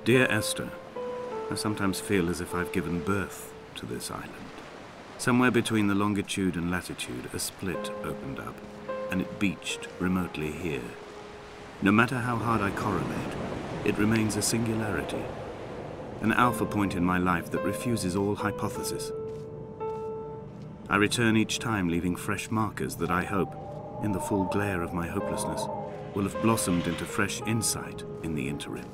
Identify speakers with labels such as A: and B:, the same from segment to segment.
A: Dear Esther, I sometimes feel as if I've given birth to this island. Somewhere between the longitude and latitude, a split opened up, and it beached remotely here. No matter how hard I correlate, it remains a singularity, an alpha point in my life that refuses all hypothesis. I return each time leaving fresh markers that I hope, in the full glare of my hopelessness, will have blossomed into fresh insight in the interim.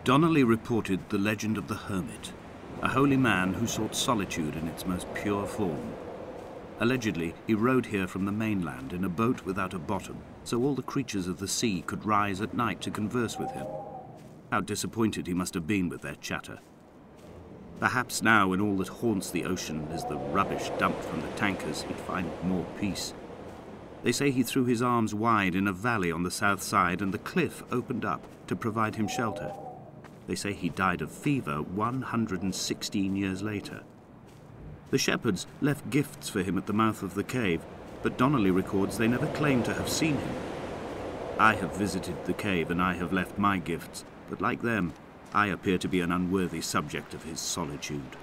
A: Donnelly reported the legend of the hermit, a holy man who sought solitude in its most pure form. Allegedly, he rode here from the mainland in a boat without a bottom, so all the creatures of the sea could rise at night to converse with him. How disappointed he must have been with their chatter. Perhaps now, when all that haunts the ocean is the rubbish dumped from the tankers, he'd find more peace. They say he threw his arms wide in a valley on the south side, and the cliff opened up to provide him shelter. They say he died of fever 116 years later. The shepherds left gifts for him at the mouth of the cave, but Donnelly records they never claimed to have seen him. I have visited the cave and I have left my gifts, but like them, I appear to be an unworthy subject of his solitude.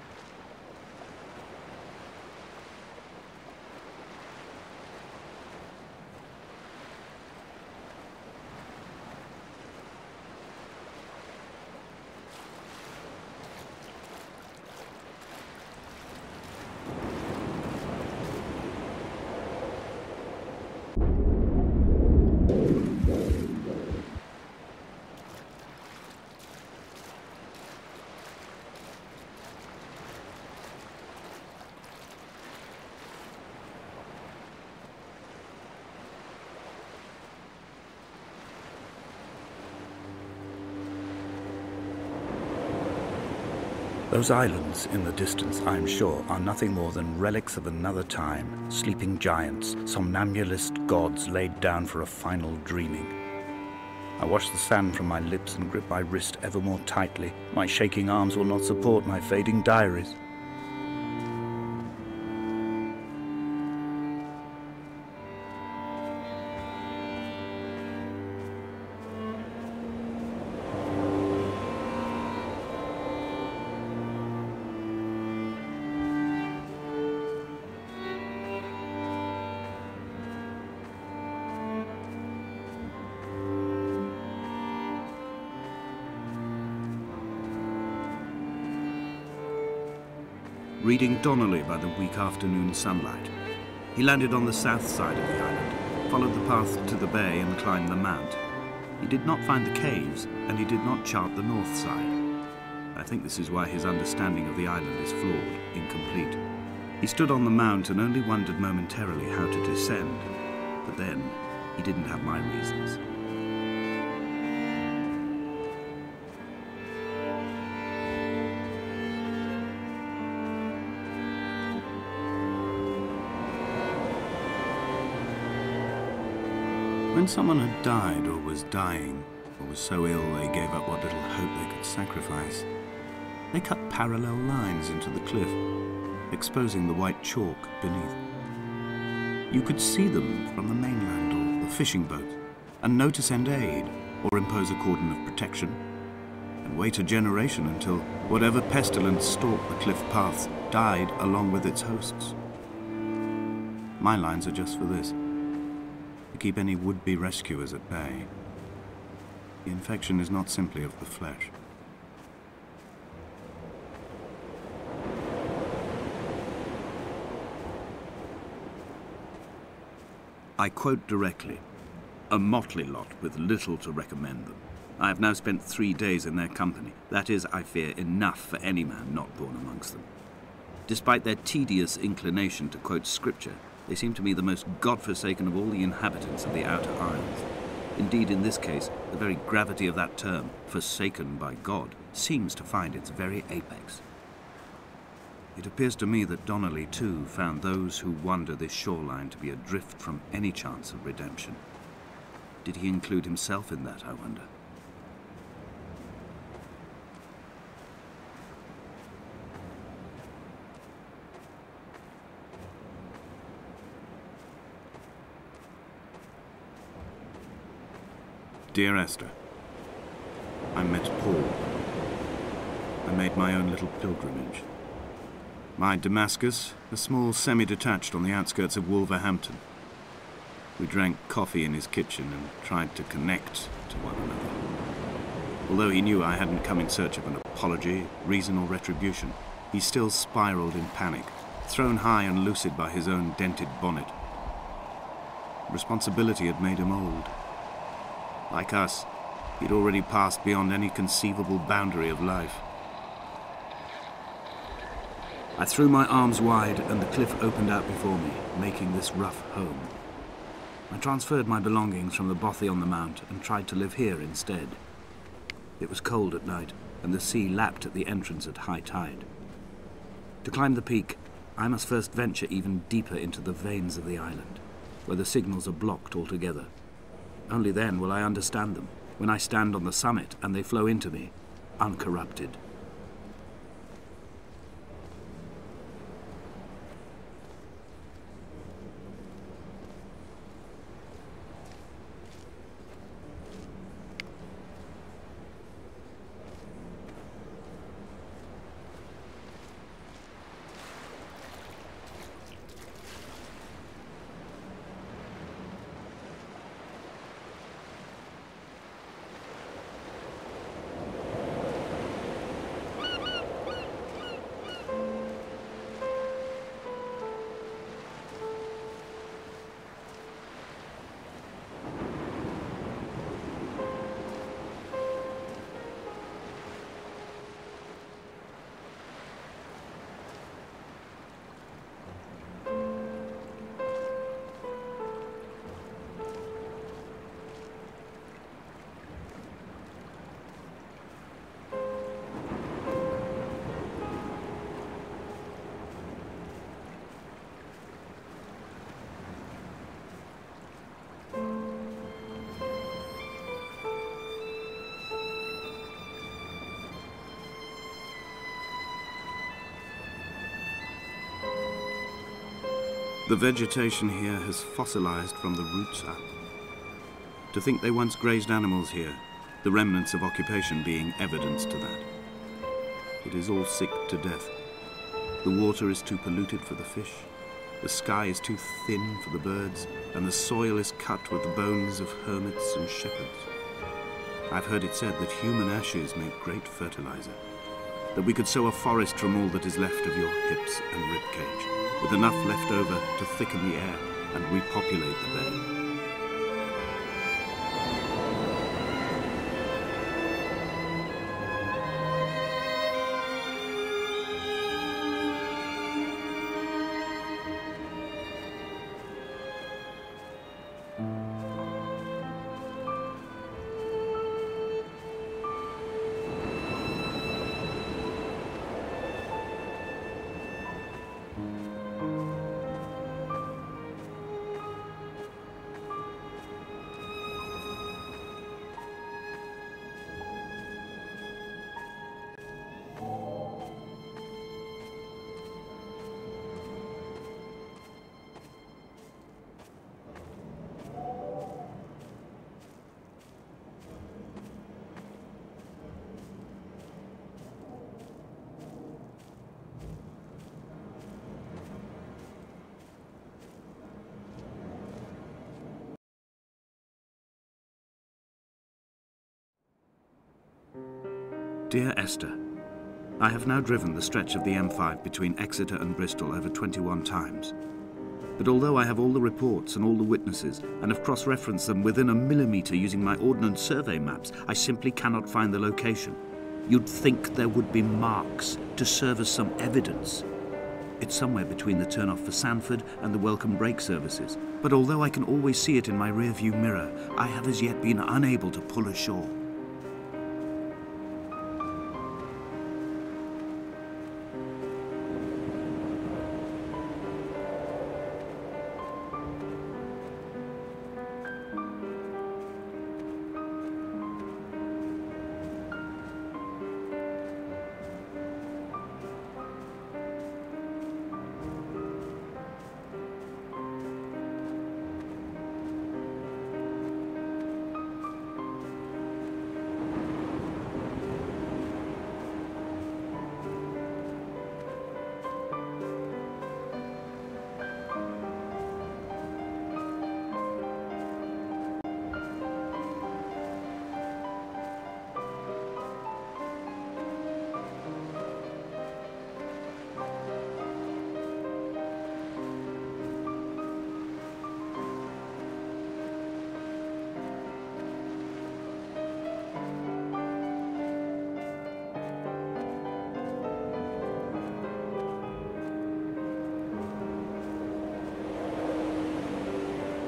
A: Those islands in the distance, I am sure, are nothing more than relics of another time, sleeping giants, somnambulist gods laid down for a final dreaming. I wash the sand from my lips and grip my wrist ever more tightly. My shaking arms will not support my fading diaries. Reading Donnelly by the weak afternoon sunlight. He landed on the south side of the island, followed the path to the bay and climbed the mount. He did not find the caves, and he did not chart the north side. I think this is why his understanding of the island is flawed, incomplete. He stood on the mount and only wondered momentarily how to descend, but then he didn't have my reasons. When someone had died or was dying, or was so ill they gave up what little hope they could sacrifice, they cut parallel lines into the cliff, exposing the white chalk beneath. You could see them from the mainland or the fishing boat, and know to send aid or impose a cordon of protection, and wait a generation until whatever pestilence stalked the cliff paths died along with its hosts. My lines are just for this: to keep any would-be rescuers at bay. The infection is not simply of the flesh. I quote directly: a motley lot with little to recommend them. I have now spent 3 days in their company. That is, I fear, enough for any man not born amongst them. Despite their tedious inclination to quote scripture, they seem to me the most God-forsaken of all the inhabitants of the Outer Isles. Indeed, in this case, the very gravity of that term, forsaken by God, seems to find its very apex. It appears to me that Donnelly, too, found those who wander this shoreline to be adrift from any chance of redemption. Did he include himself in that, I wonder? Dear Esther, I met Paul. I made my own little pilgrimage. My Damascus, a small semi-detached on the outskirts of Wolverhampton. We drank coffee in his kitchen and tried to connect to one another. Although he knew I hadn't come in search of an apology, reason or retribution, he still spiraled in panic, thrown high and lucid by his own dented bonnet. Responsibility had made him old. Like us, he'd already passed beyond any conceivable boundary of life. I threw my arms wide and the cliff opened out before me, making this rough home. I transferred my belongings from the bothy on the mount and tried to live here instead. It was cold at night, and the sea lapped at the entrance at high tide. To climb the peak, I must first venture even deeper into the veins of the island, where the signals are blocked altogether. Only then will I understand them, when I stand on the summit and they flow into me, uncorrupted. The vegetation here has fossilized from the roots up. To think they once grazed animals here, the remnants of occupation being evidence to that. It is all sick to death. The water is too polluted for the fish, the sky is too thin for the birds, and the soil is cut with the bones of hermits and shepherds. I've heard it said that human ashes make great fertilizer, that we could sow a forest from all that is left of your hips and ribcage, with enough left over to thicken the air and repopulate the bay. Dear Esther, I have now driven the stretch of the M5 between Exeter and Bristol over 21 times. But although I have all the reports and all the witnesses, and have cross-referenced them within a millimetre using my Ordnance Survey maps, I simply cannot find the location. You'd think there would be marks to serve as some evidence. It's somewhere between the turn-off for Sanford and the welcome brake services. But although I can always see it in my rear-view mirror, I have as yet been unable to pull ashore.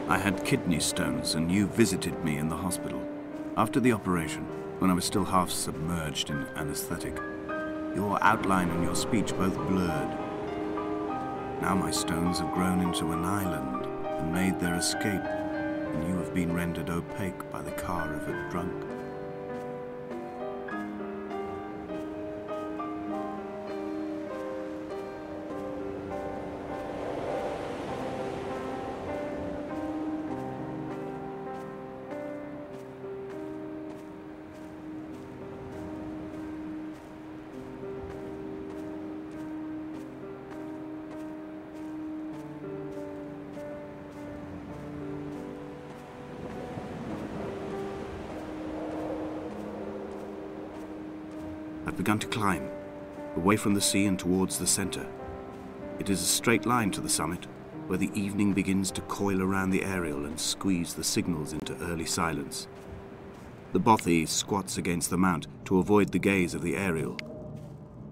A: I had kidney stones and you visited me in the hospital. After the operation, when I was still half submerged in anesthetic, your outline and your speech both blurred. Now my stones have grown into an island and made their escape, and you have been rendered opaque by the car of a drunk. I've begun to climb, away from the sea and towards the center. It is a straight line to the summit, where the evening begins to coil around the aerial and squeeze the signals into early silence. The bothy squats against the mount to avoid the gaze of the aerial.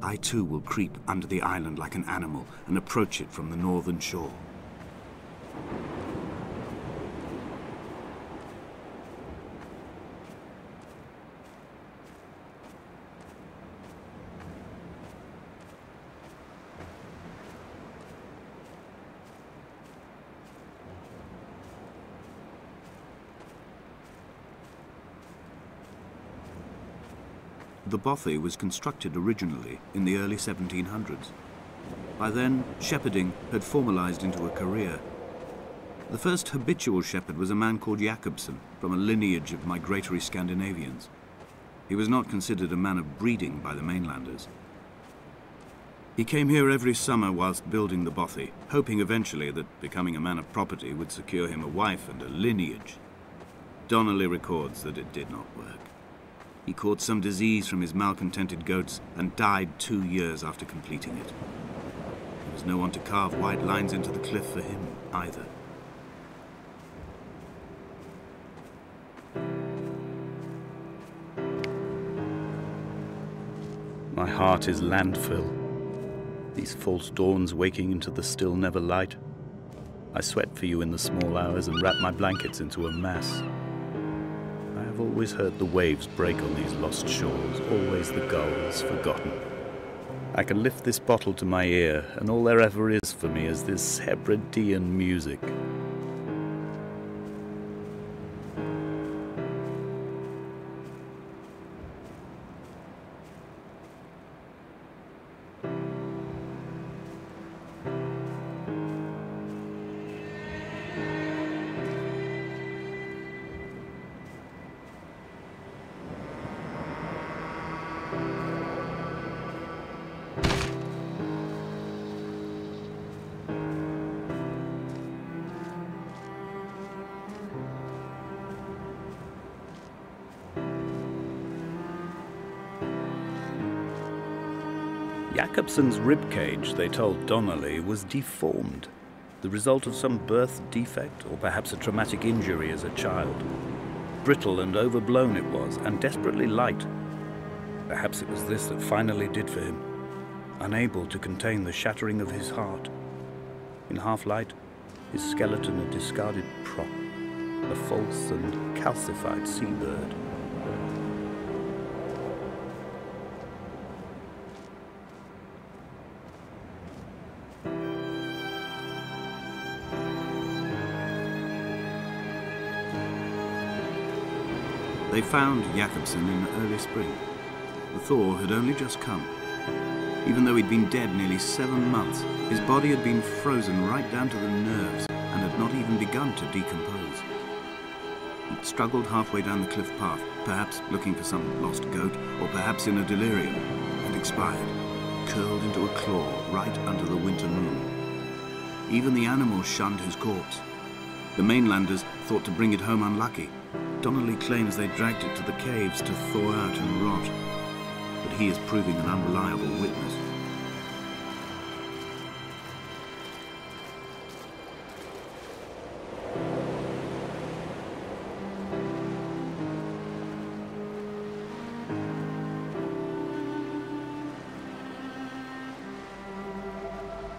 A: I too will creep under the island like an animal and approach it from the northern shore. The bothy was constructed originally in the early 1700s. By then, shepherding had formalized into a career. The first habitual shepherd was a man called Jakobsen, from a lineage of migratory Scandinavians. He was not considered a man of breeding by the mainlanders. He came here every summer whilst building the bothy, hoping eventually that becoming a man of property would secure him a wife and a lineage. Donnelly records that it did not work. He caught some disease from his malcontented goats and died 2 years after completing it. There was no one to carve white lines into the cliff for him either. My heart is landfill. These false dawns waking into the still never light. I sweat for you in the small hours and wrap my blankets into a mass. I've always heard the waves break on these lost shores, always the gulls forgotten. I can lift this bottle to my ear, and all there ever is for me is this Hebridean music. Jakobsen's ribcage, they told Donnelly, was deformed, the result of some birth defect or perhaps a traumatic injury as a child. Brittle and overblown it was, and desperately light. Perhaps it was this that finally did for him, unable to contain the shattering of his heart. In half-light, his skeleton a discarded prop, a false and calcified seabird. They found Jakobsen in the early spring. The thaw had only just come. Even though he'd been dead nearly 7 months, his body had been frozen right down to the nerves and had not even begun to decompose. He'd struggled halfway down the cliff path, perhaps looking for some lost goat, or perhaps in a delirium, and expired, curled into a claw right under the winter moon. Even the animals shunned his corpse. The mainlanders thought to bring it home unlucky. Donnelly claims they dragged it to the caves to thaw out and rot, but he is proving an unreliable witness.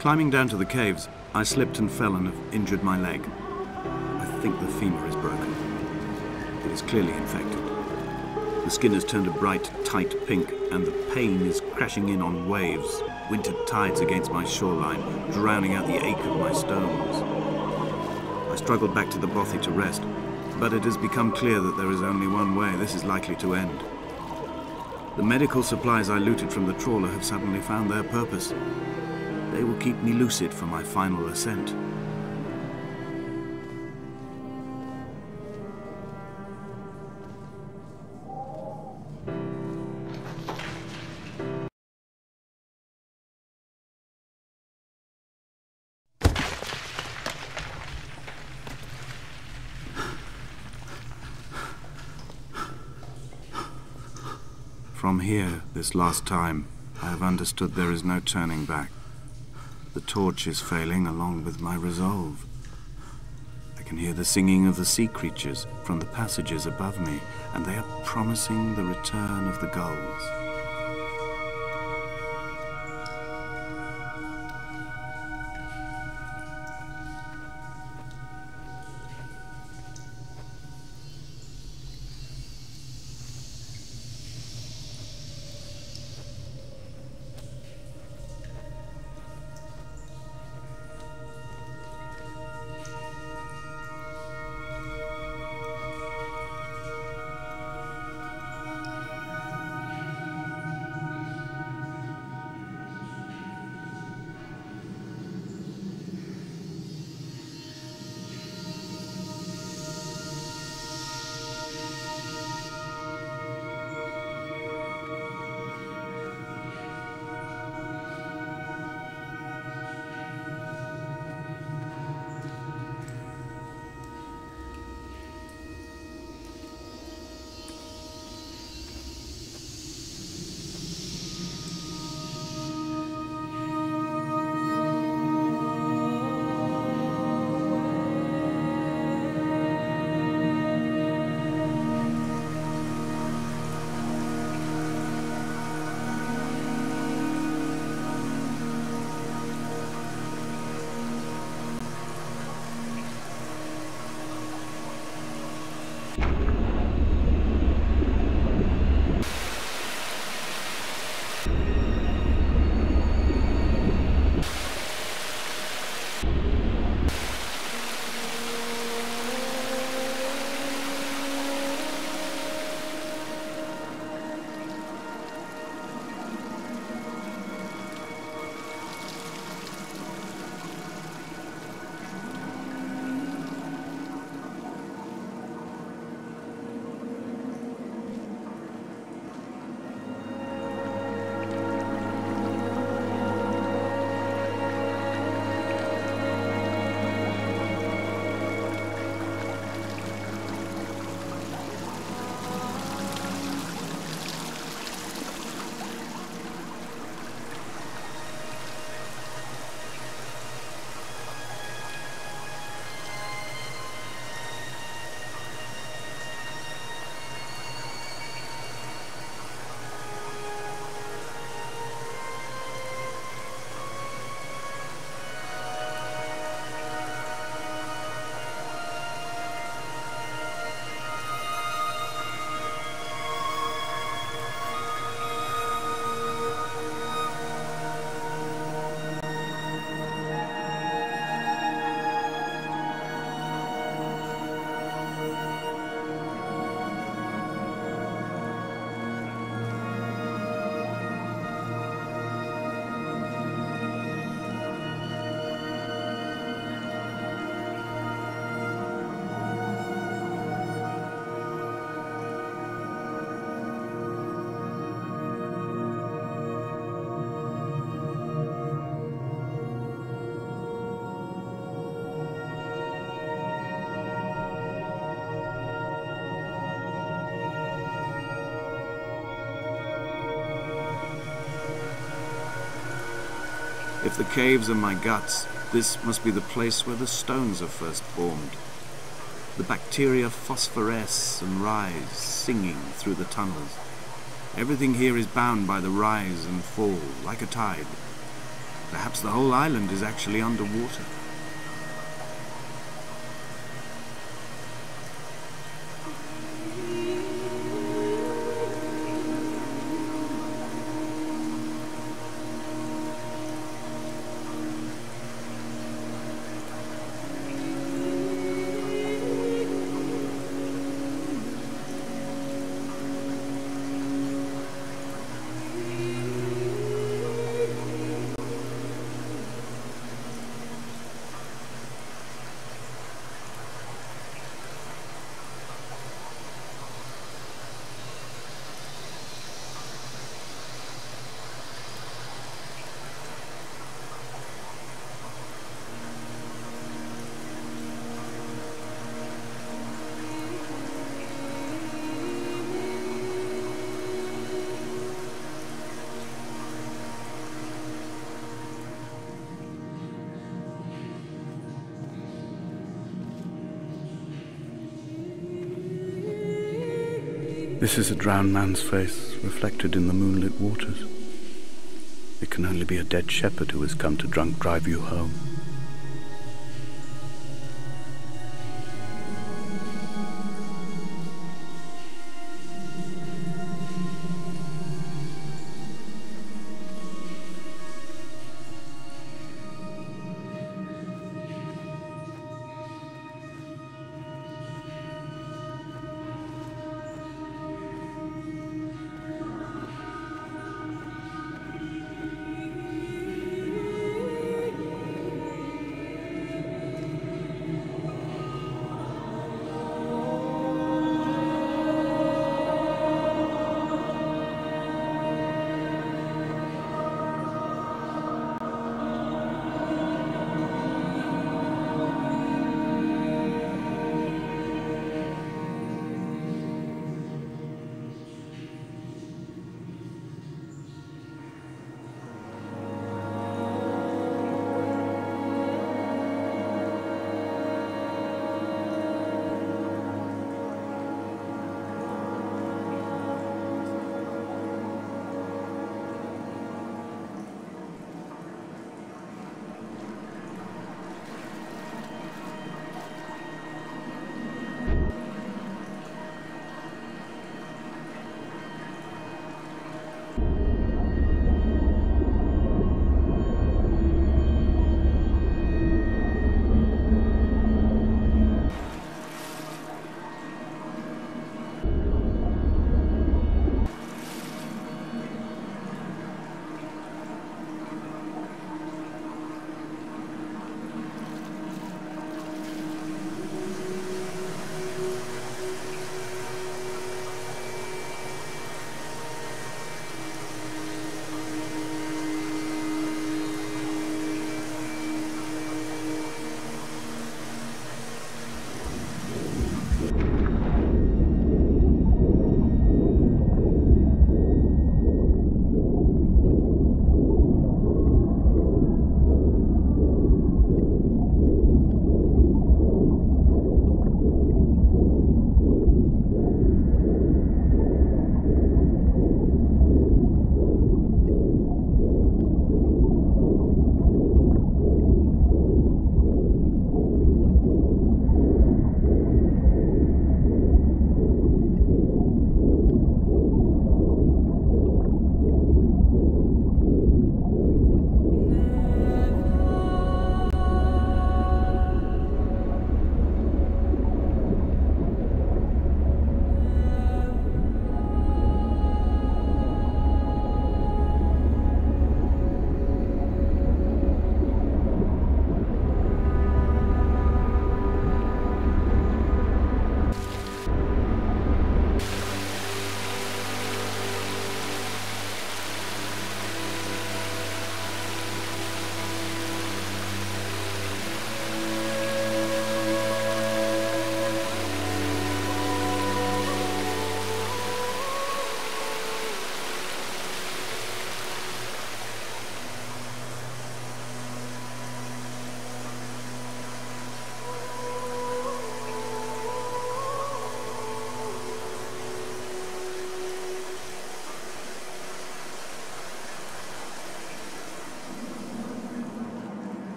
A: Climbing down to the caves, I slipped and fell and have injured my leg. I think the femur is broken. It is clearly infected. The skin has turned a bright, tight pink, and the pain is crashing in on waves, winter tides against my shoreline, drowning out the ache of my stones. I struggled back to the bothy to rest, but it has become clear that there is only one way this is likely to end. The medical supplies I looted from the trawler have suddenly found their purpose. They will keep me lucid for my final ascent. From here, this last time, I have understood there is no turning back. The torch is failing along with my resolve. I can hear the singing of the sea creatures from the passages above me, and they are promising the return of the gulls. If the caves are my guts, this must be the place where the stones are first formed. The bacteria phosphoresce and rise, singing through the tunnels. Everything here is bound by the rise and fall, like a tide. Perhaps the whole island is actually underwater. This is a drowned man's face, reflected in the moonlit waters. It can only be a dead shepherd who has come to drunk drive you home.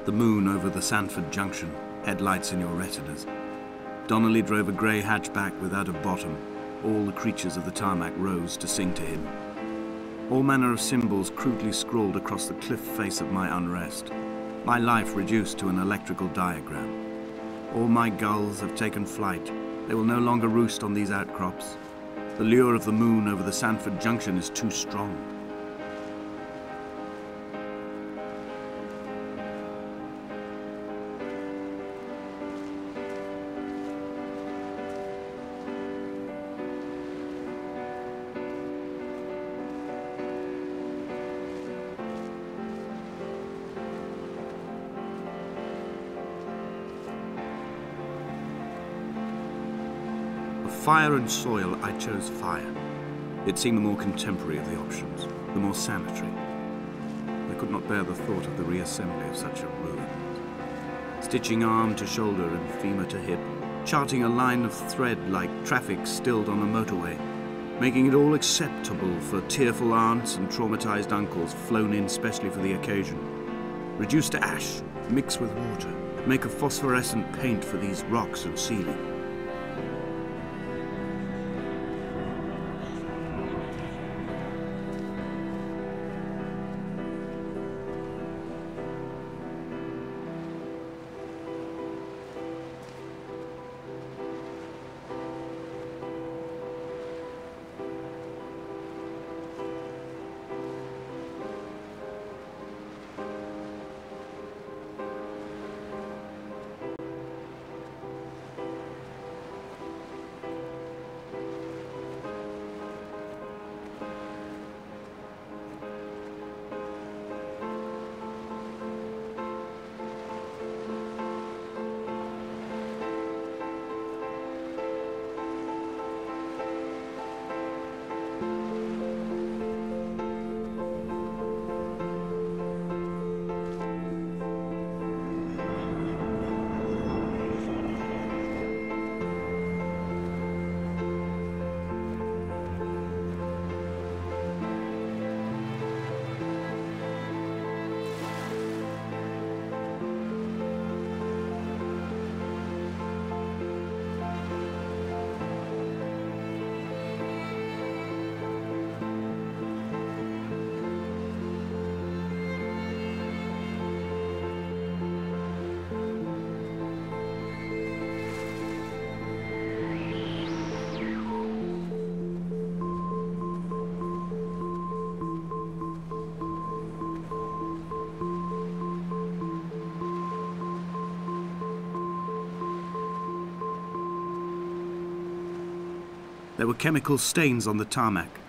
A: The moon over the Sanford Junction, headlights in your retinas. Donnelly drove a grey hatchback without a bottom. All the creatures of the tarmac rose to sing to him. All manner of symbols crudely scrawled across the cliff face of my unrest. My life reduced to an electrical diagram. All my gulls have taken flight. They will no longer roost on these outcrops. The lure of the moon over the Sanford Junction is too strong. Fire and soil, I chose fire. It seemed the more contemporary of the options, the more sanitary. I could not bear the thought of the reassembly of such a ruin. Stitching arm to shoulder and femur to hip, charting a line of thread like traffic stilled on a motorway, making it all acceptable for tearful aunts and traumatized uncles flown in specially for the occasion. Reduce to ash, mix with water, make a phosphorescent paint for these rocks and ceiling. There were chemical stains on the tarmac,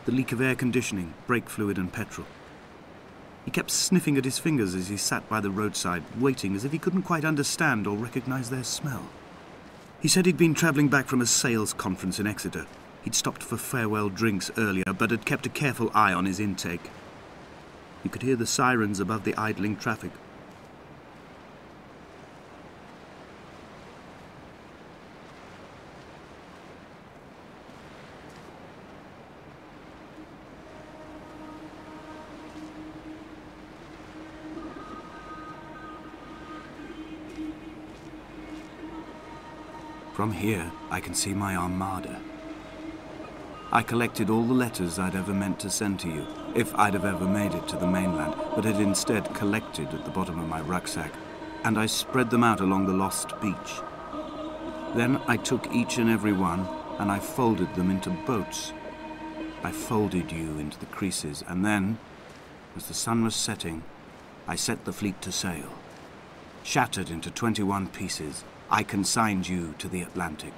A: the leak of air conditioning, brake fluid and petrol. He kept sniffing at his fingers as he sat by the roadside, waiting as if he couldn't quite understand or recognize their smell. He said he'd been travelling back from a sales conference in Exeter. He'd stopped for farewell drinks earlier, but had kept a careful eye on his intake. You could hear the sirens above the idling traffic. From here, I can see my armada. I collected all the letters I'd ever meant to send to you, if I'd have ever made it to the mainland, but had instead collected at the bottom of my rucksack, and I spread them out along the lost beach. Then I took each and every one, and I folded them into boats. I folded you into the creases, and then, as the sun was setting, I set the fleet to sail. Shattered into 21 pieces, I consigned you to the Atlantic,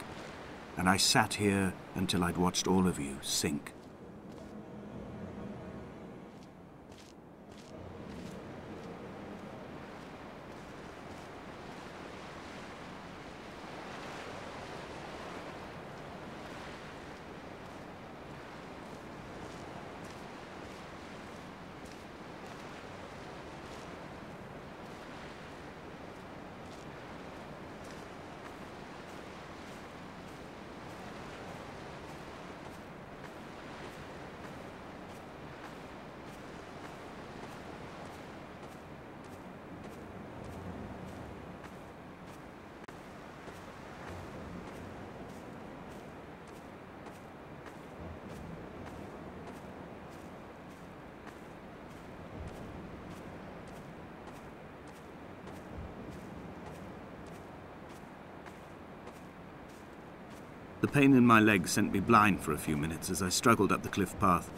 A: and I sat here until I'd watched all of you sink. The pain in my leg sent me blind for a few minutes as I struggled up the cliff path.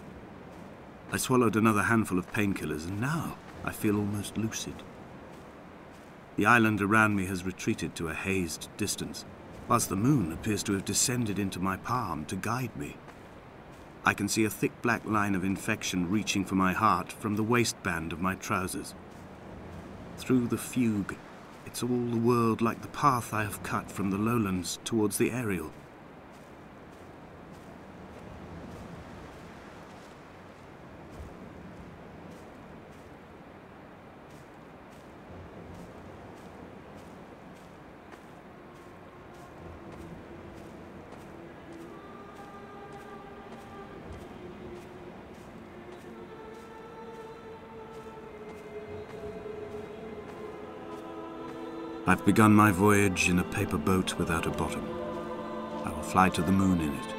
A: I swallowed another handful of painkillers, and now I feel almost lucid. The island around me has retreated to a hazed distance, whilst the moon appears to have descended into my palm to guide me. I can see a thick black line of infection reaching for my heart from the waistband of my trousers. Through the fugue, it's all the world like the path I have cut from the lowlands towards the aerial. I've begun my voyage in a paper boat without a bottom. I will fly to the moon in it.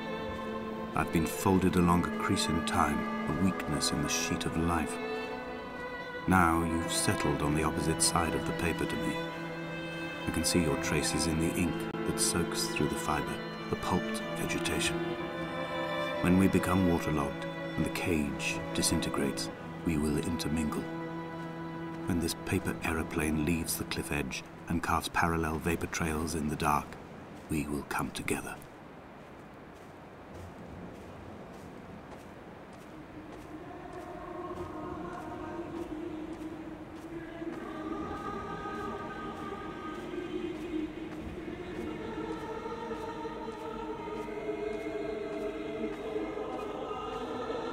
A: I've been folded along a crease in time, a weakness in the sheet of life. Now you've settled on the opposite side of the paper to me. I can see your traces in the ink that soaks through the fibre, the pulped vegetation. When we become waterlogged and the cage disintegrates, we will intermingle. When this paper aeroplane leaves the cliff edge and carves parallel vapor trails in the dark, we will come together.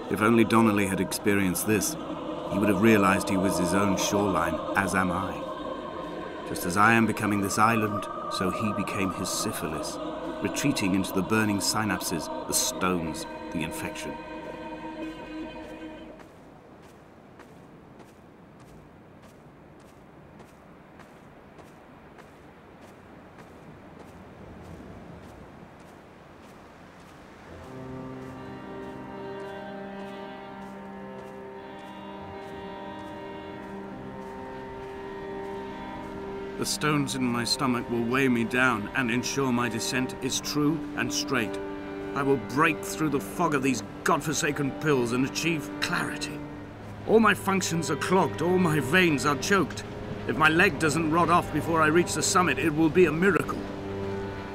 A: If only Donnelly had experienced this, he would have realized he was his own shoreline, as am I. Just as I am becoming this island, so he became his syphilis, retreating into the burning synapses, the stones, the infection. The stones in my stomach will weigh me down and ensure my descent is true and straight. I will break through the fog of these godforsaken pills and achieve clarity. All my functions are clogged, all my veins are choked. If my leg doesn't rot off before I reach the summit, it will be a miracle.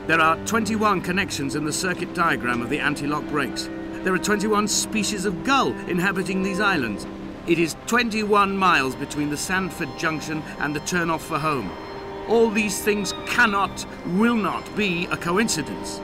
A: There are 21 connections in the circuit diagram of the anti-lock brakes. There are 21 species of gull inhabiting these islands. It is 21 miles between the Sandford Junction and the turn-off for home. All these things cannot, will not be a coincidence.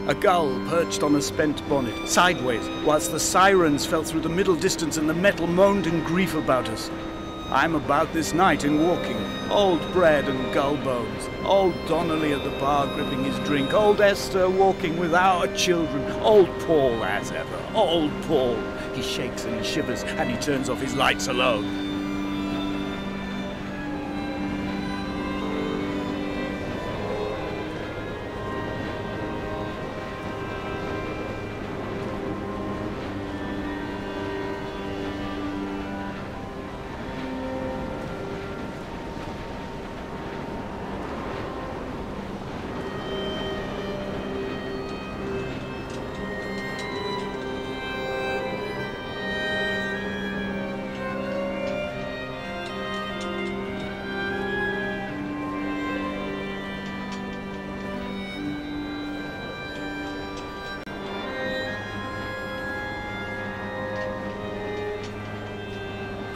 A: A gull perched on a spent bonnet, sideways, whilst the sirens fell through the middle distance and the metal moaned in grief about us. I'm about this night in walking, old bread and gull bones, old Donnelly at the bar gripping his drink, old Esther walking with our children, old Paul as ever, old Paul. He shakes and shivers and he turns off his lights alone.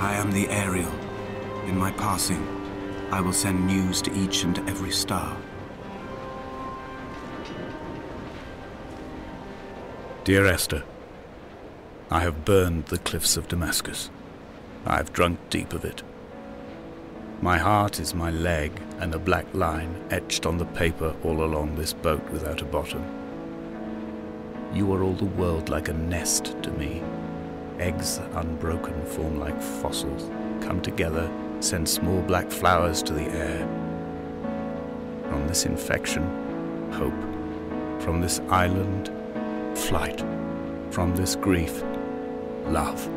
A: I am the Ariel. In my passing, I will send news to each and every star. Dear Esther, I have burned the cliffs of Damascus. I have drunk deep of it. My heart is my leg and a black line etched on the paper all along this boat without a bottom. You are all the world like a nest to me. Eggs unbroken form like fossils, come together, send small black flowers to the air. From this infection, hope. From this island, flight. From this grief, love.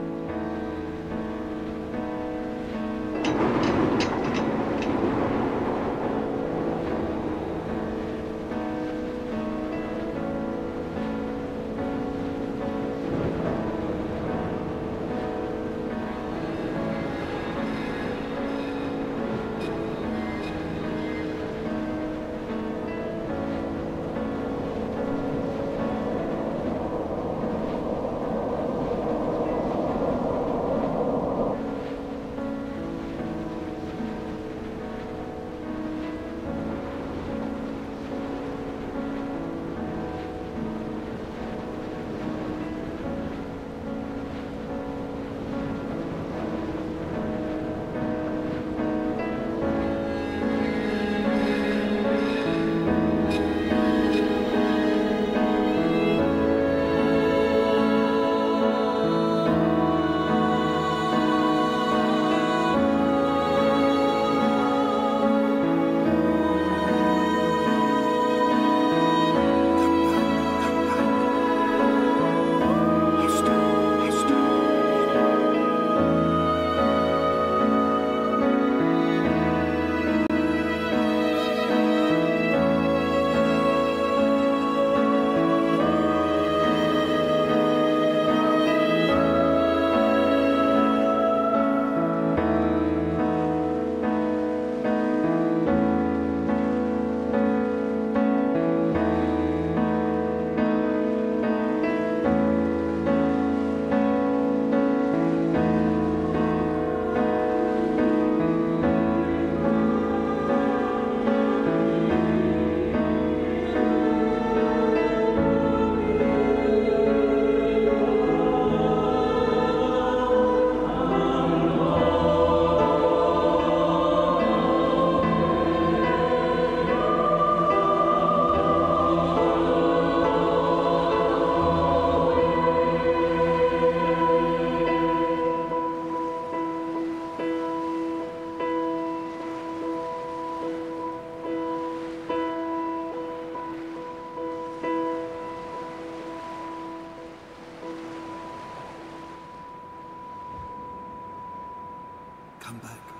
B: Come back.